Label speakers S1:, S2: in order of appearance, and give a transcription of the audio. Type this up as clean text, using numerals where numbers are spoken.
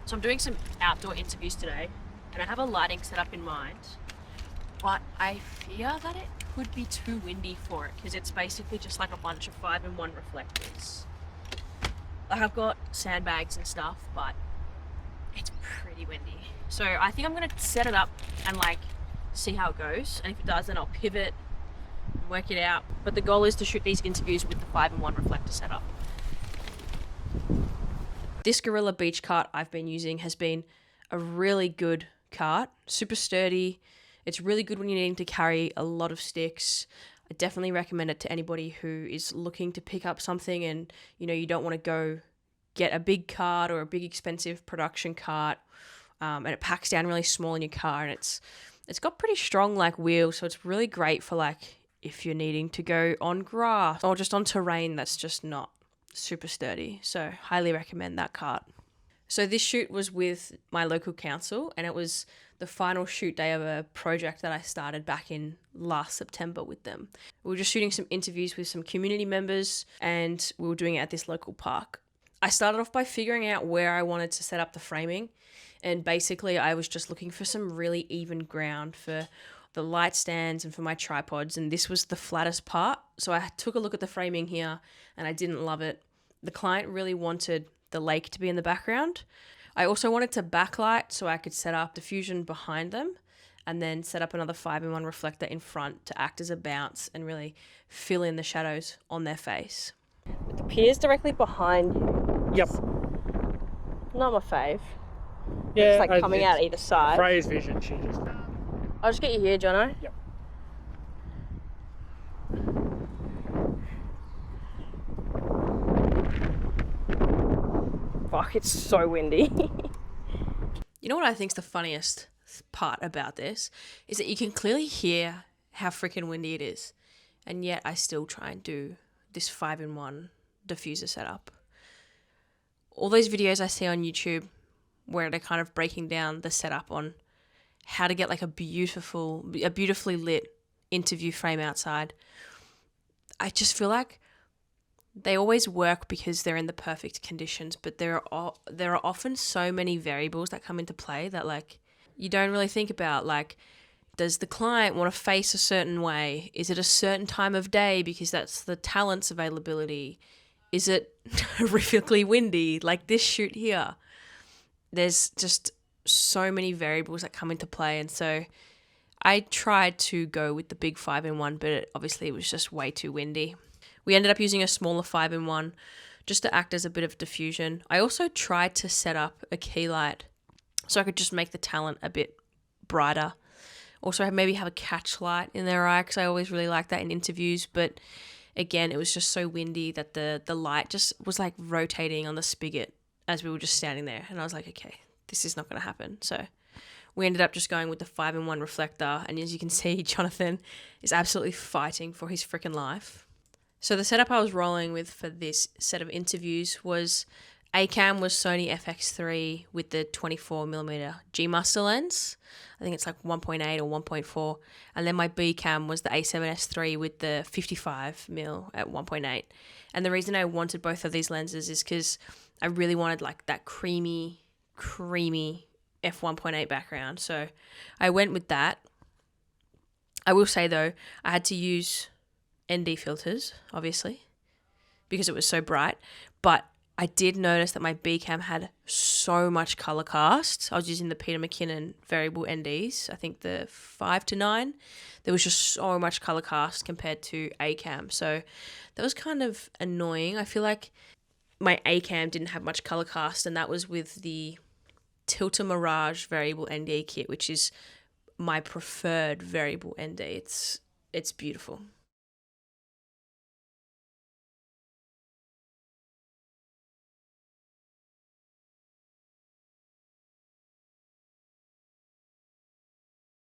S1: So I'm doing some outdoor interviews today, and I have a lighting setup in mind, but I fear that it could be too windy for it because it's basically just like a bunch of 5-in-1 reflectors. Like I've got sandbags and stuff, but it's pretty windy. So I think I'm gonna set it up and like see how it goes, and if it does, then I'll pivot and work it out. But the goal is to shoot these interviews with the 5-in-1 reflector setup. This Gorilla Beach cart I've been using has been a really good cart, super sturdy. It's really good when you're needing to carry a lot of sticks. I definitely recommend it to anybody who is looking to pick up something and you don't want to go get a big cart or a big expensive production cart, and it packs down really small in your car, and it's got pretty strong like wheels, so it's really great for like if you're needing to go on grass or just on terrain that's just not super sturdy. So highly recommend that cart. So this shoot was with my local council, and it was the final shoot day of a project that I started back in last September with them. We were just shooting some interviews with some community members, and we were doing it at this local park. I started off by figuring out where I wanted to set up the framing, and basically I was just looking for some really even ground for the light stands and for my tripods, and this was the flattest part. So I took a look at the framing here and I didn't love it. The client really wanted the lake to be in the background. I also wanted to backlight so I could set up diffusion behind them and then set up another 5-in-1 reflector in front to act as a bounce and really fill in the shadows on their face. With the piers directly behind you.
S2: Yep.
S1: Not my fave.
S2: Yeah.
S1: It's like coming out either side.
S2: Freya's vision, she just...
S1: I'll just get you here, Jono.
S2: Yep.
S1: Fuck, it's so windy. You know what I think's the funniest part about this is that you can clearly hear how freaking windy it is, and yet I still try and do this 5-in-1 diffuser setup. All those videos I see on YouTube where they're kind of breaking down the setup on how to get like a beautifully lit interview frame outside, I just feel like they always work because they're in the perfect conditions, but there are often so many variables that come into play that like you don't really think about. Like, does the client want to face a certain way? Is it a certain time of day because that's the talent's availability? Is it horrifically windy like this shoot here? There's just so many variables that come into play, and so I tried to go with the big 5-in-1, but obviously it was just way too windy. We ended up using a smaller 5-in-1 just to act as a bit of diffusion. I also tried to set up a key light so I could just make the talent a bit brighter. Also maybe have a catch light in their eye because I always really like that in interviews, but again, it was just so windy that the light just was like rotating on the spigot as we were just standing there, and I was like, okay, this is not going to happen. So we ended up just going with the 5-in-1 reflector, and as you can see, Jonathan is absolutely fighting for his freaking life. So the setup I was rolling with for this set of interviews was A-cam was Sony FX3 with the 24mm G Master lens. I think it's like 1.8 or 1.4. And then my B-cam was the A7S3 with the 55mm at 1.8. And the reason I wanted both of these lenses is because I really wanted like that creamy f1.8 background. So I went with that. I will say though, I had to use ND filters, obviously, because it was so bright, but I did notice that my B-cam had so much color cast. I was using the Peter McKinnon variable NDs, I think the 5:9. There was just so much color cast compared to A-cam, so that was kind of annoying. I feel like my A-cam didn't have much color cast, and that was with the Tilta Mirage variable ND kit, which is my preferred variable ND. It's beautiful.